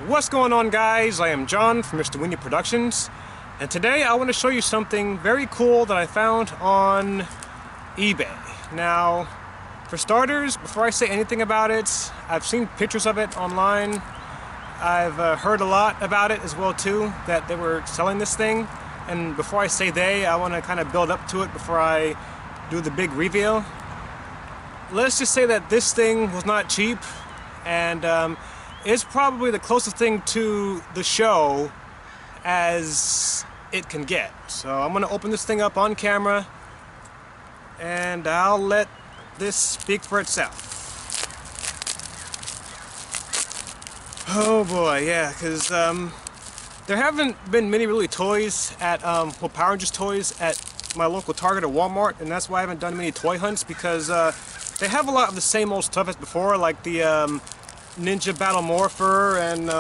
What's going on, guys? I am John from Mr. Winnie Productions, and today I want to show you something very cool that I found on eBay. Now, for starters, before I say anything about it, I've seen pictures of it online. I've heard a lot about it as well too, that they were selling this thing. And before I say they, I want to kind of build up to it before I do the big reveal. Let's just say that this thing was not cheap, and it's probably the closest thing to the show as it can get. So I'm going to open this thing up on camera, and I'll let this speak for itself. Oh boy, yeah, because there haven't been many really toys at, Power Rangers toys at my local Target or Walmart, and that's why I haven't done many toy hunts, because they have a lot of the same old stuff as before, like the Ninja Battle Morpher and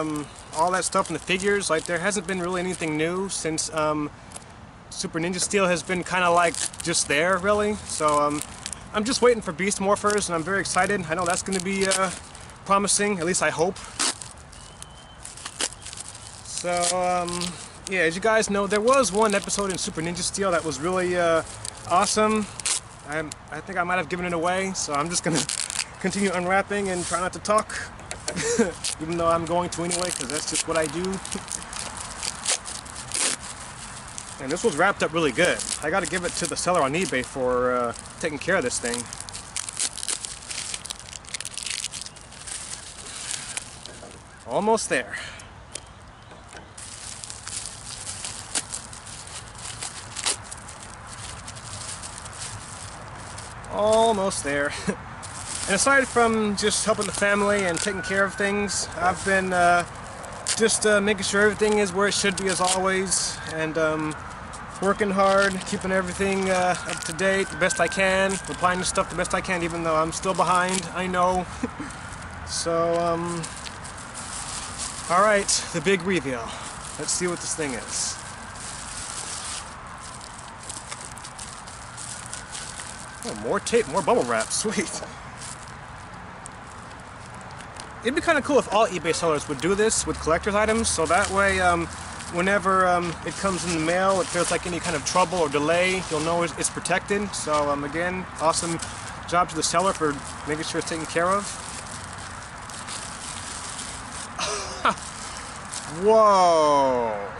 all that stuff in the figures. Like, there hasn't been really anything new since Super Ninja Steel has been kind of like just there, really. So I'm just waiting for Beast Morphers, and I'm very excited. I know that's going to be promising, at least I hope. So yeah, as you guys know, there was one episode in Super Ninja Steel that was really awesome. I think I might have given it away, so I'm just going to continue unwrapping and try not to talk. Even though I'm going to anyway, because that's just what I do. And this was wrapped up really good. I got to give it to the seller on eBay for taking care of this thing. Almost there. Almost there. And aside from just helping the family and taking care of things, I've been just making sure everything is where it should be as always, and working hard, keeping everything up to date the best I can, replying to stuff the best I can, even though I'm still behind, I know. So, alright, the big reveal. Let's see what this thing is. Oh, more tape, more bubble wrap, sweet. It'd be kind of cool if all eBay sellers would do this with collector's items, so that way whenever it comes in the mail, if there's like any kind of trouble or delay, you'll know it's protected. So again, awesome job to the seller for making sure it's taken care of. Whoa!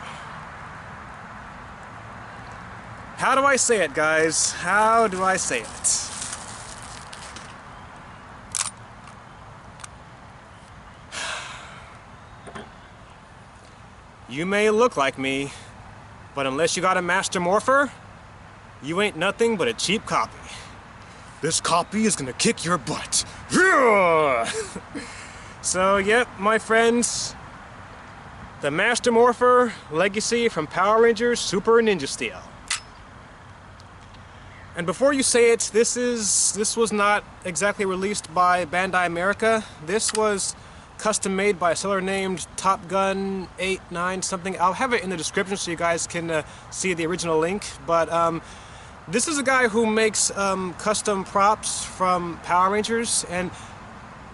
How do I say it, guys? How do I say it? You may look like me, but unless you got a Master Morpher, you ain't nothing but a cheap copy. This copy is gonna kick your butt. So, yep, my friends, the Master Morpher Legacy from Power Rangers Super Ninja Steel. And before you say it, this was not exactly released by Bandai America. This was custom made by a seller named Top Gun 89 something. I'll have it in the description so you guys can see the original link. But this is a guy who makes custom props from Power Rangers, and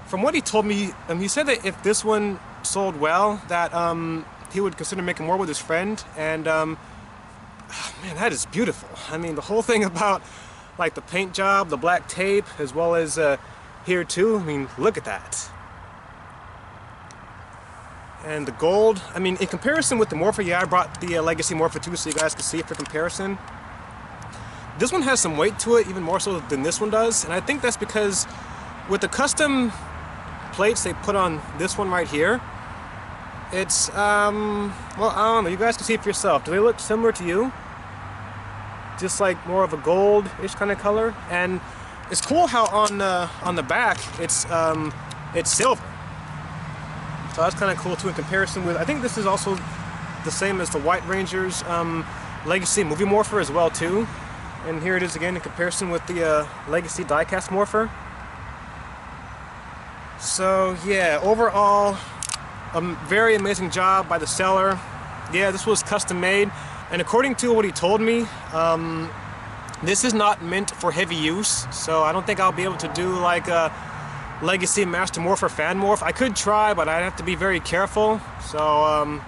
from what he told me, he said that if this one sold well, that he would consider making more with his friend. And man, that is beautiful. I mean, the whole thing about like the paint job, the black tape, as well as here too. I mean, look at that. And the gold, I mean, in comparison with the Morpher, yeah, I brought the Legacy Morpher too, so you guys can see it for comparison. This one has some weight to it, even more so than this one does, and I think that's because with the custom plates they put on this one right here, it's, well, I don't know, you guys can see it for yourself. Do they look similar to you? Just like more of a gold-ish kind of color, and it's cool how on the back it's silver. So that's kind of cool too in comparison with, I think this is also the same as the White Rangers Legacy Movie Morpher as well too. And here it is again in comparison with the Legacy Diecast Morpher. So yeah, overall, a very amazing job by the seller. Yeah, this was custom made, and according to what he told me, this is not meant for heavy use, so I don't think I'll be able to do like Legacy Master Morpher fan morph. I could try, but I'd have to be very careful. So,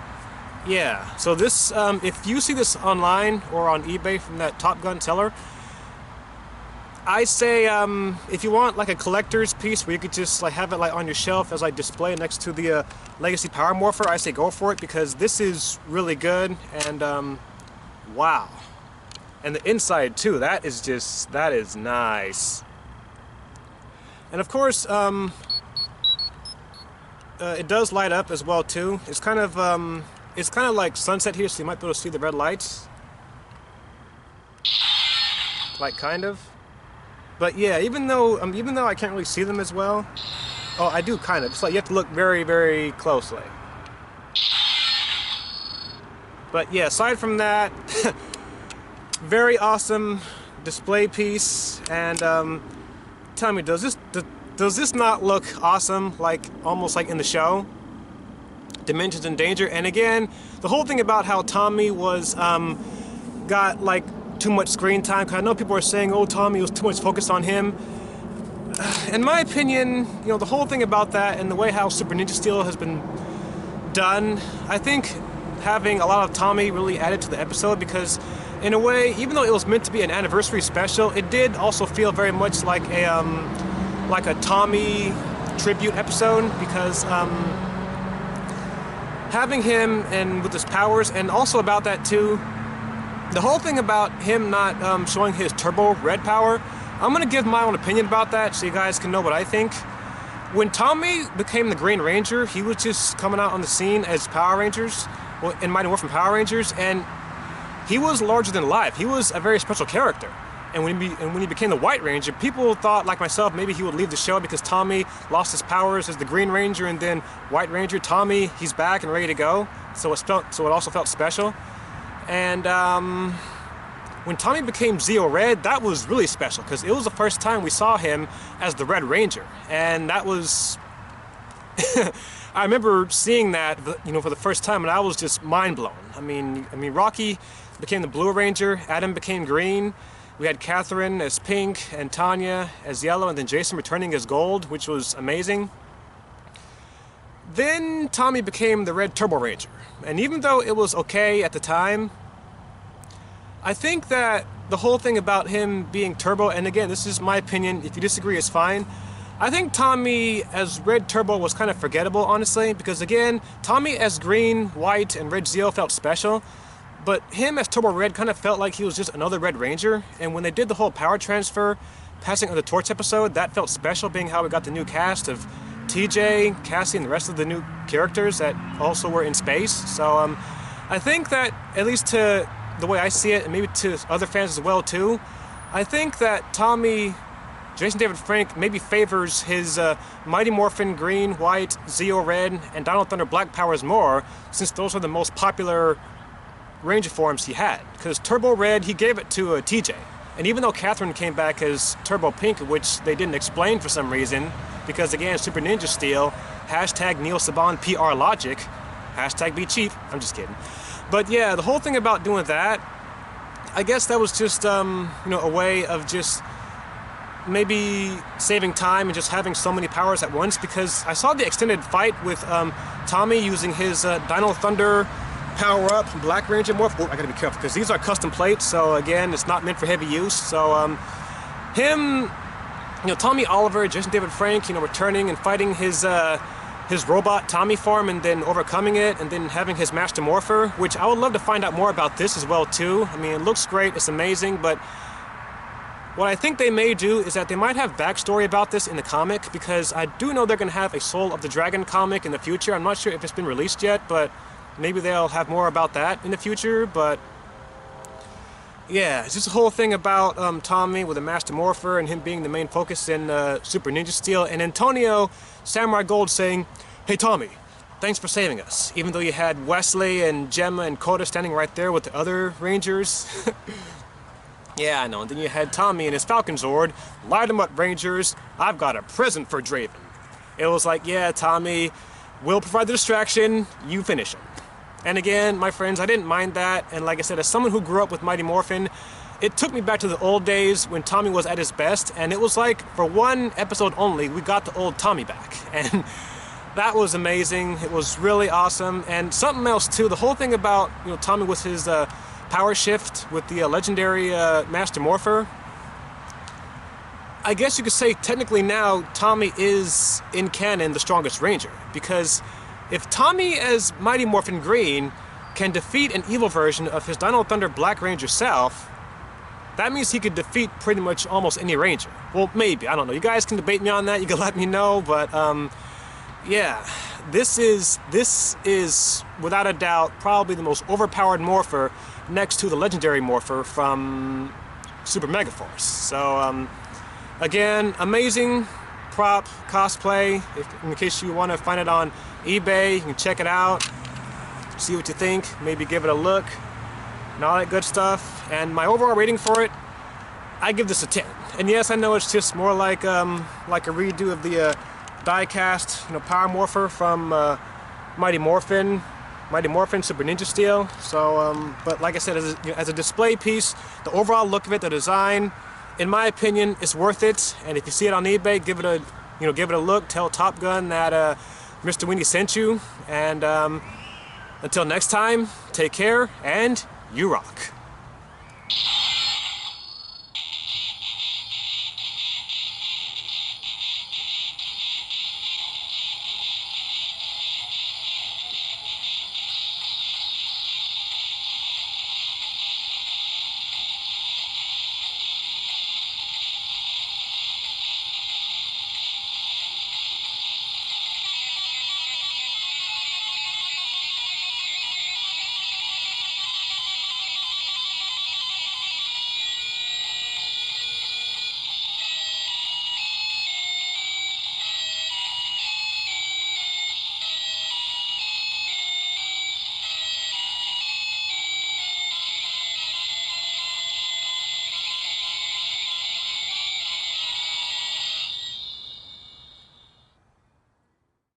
yeah. So this, if you see this online or on eBay from that Top Gun seller, I say if you want like a collector's piece where you could just like have it like on your shelf as like display next to the Legacy Power Morpher, I say go for it, because this is really good. And wow. And the inside too, that is nice. And of course, it does light up as well too. It's kind of like sunset here, so you might be able to see the red lights. Like kind of. But yeah, even though I can't really see them as well, oh, I do kind of. Just like you have to look very, very closely. But yeah, aside from that, very awesome display piece. And tell me, does this not look awesome? Like almost like in the show, Dimensions in Danger. And again, the whole thing about how Tommy was got like too much screen time, because I know people are saying, oh, Tommy was too much focused on him. In my opinion, you know, the whole thing about that and the way how Super Ninja Steel has been done, I think having a lot of Tommy really added to the episode, because in a way, even though it was meant to be an anniversary special, it did also feel very much like a Tommy tribute episode, because having him and with his powers, and also about that too, the whole thing about him not showing his turbo red power, I'm going to give my own opinion about that so you guys can know what I think. When Tommy became the Green Ranger, he was just coming out on the scene as Power Rangers, well, in Mighty Morphin Power Rangers, and he was larger than life. He was a very special character. And when he became the White Ranger, people thought, like myself, maybe he would leave the show because Tommy lost his powers as the Green Ranger, and then White Ranger, Tommy, he's back and ready to go. So it also felt special. And when Tommy became Zeo Red, that was really special, because it was the first time we saw him as the Red Ranger, and that was I remember seeing that, you know, for the first time, and I was just mind blown. I mean, Rocky became the Blue Ranger, Adam became Green, we had Catherine as Pink, and Tanya as Yellow, and then Jason returning as Gold, which was amazing. Then Tommy became the Red Turbo Ranger, and even though it was okay at the time, I think that the whole thing about him being Turbo, and again, this is my opinion, if you disagree, it's fine. I think Tommy as Red Turbo was kind of forgettable, honestly, because again, Tommy as Green, White, and Red Zeo felt special, but him as Turbo Red kind of felt like he was just another Red Ranger, and when they did the whole power transfer, passing of the torch episode, that felt special, being how we got the new cast of TJ, Cassie, and the rest of the new characters that also were in space. So I think that, at least to the way I see it, and maybe to other fans as well too, I think that Tommy, Jason David Frank, maybe favors his Mighty Morphin Green, White, Zeo Red, and Dino Thunder Black powers more, since those are the most popular Ranger forms he had. Because Turbo Red, he gave it to TJ. And even though Catherine came back as Turbo Pink, which they didn't explain for some reason, because again, Super Ninja Steel, hashtag Neil Saban PR Logic, hashtag be cheap, I'm just kidding. But yeah, the whole thing about doing that, I guess that was just, you know, a way of just maybe saving time and just having so many powers at once, because I saw the extended fight with Tommy using his Dino Thunder power-up Black Ranger morph. Oh, I gotta be careful, because these are custom plates, so again, it's not meant for heavy use. So him, you know, Tommy Oliver, Jason David Frank, you know, returning and fighting his robot Tommy form, and then overcoming it, and then having his Master Morpher, which I would love to find out more about this as well too. I mean, it looks great, it's amazing, but what I think they may do is that they might have backstory about this in the comic, because I do know they're going to have a Soul of the Dragon comic in the future. I'm not sure if it's been released yet, but maybe they'll have more about that in the future. But yeah, it's just the whole thing about Tommy with the Master Morpher and him being the main focus in Super Ninja Steel, and Antonio Samurai Gold saying, "Hey Tommy, thanks for saving us," even though you had Wesley and Gemma and Coda standing right there with the other Rangers. Yeah, I know. And then you had Tommy and his Falcon Zord. Light 'em up, Rangers. I've got a present for Draven. It was like, yeah, Tommy, we'll provide the distraction. You finish him. And again, my friends, I didn't mind that. And like I said, as someone who grew up with Mighty Morphin, it took me back to the old days when Tommy was at his best, and it was like, for one episode only, we got the old Tommy back. And that was amazing. It was really awesome. And something else too, the whole thing about, you know, Tommy with his power shift with the legendary Master Morpher. I guess you could say technically now Tommy is, in canon, the strongest Ranger. Because if Tommy as Mighty Morphin Green can defeat an evil version of his Dino Thunder Black Ranger self, that means he could defeat pretty much almost any Ranger. Well, maybe, I don't know. You guys can debate me on that, you can let me know, but yeah, this is without a doubt probably the most overpowered Morpher next to the legendary Morpher from Super Mega Force. So again, amazing prop cosplay. In case you want to find it on eBay, you can check it out, see what you think, maybe give it a look, and all that good stuff. And my overall rating for it, I give this a 10. And yes, I know it's just more like a redo of the die-cast, you know, Power Morpher from Mighty Morphin Super Ninja Steel. So, but like I said, as a display piece, the overall look of it, the design, in my opinion, is worth it. And if you see it on eBay, give it a look. Tell Top Gun that Mr. Winnie sent you. And until next time, take care and you rock.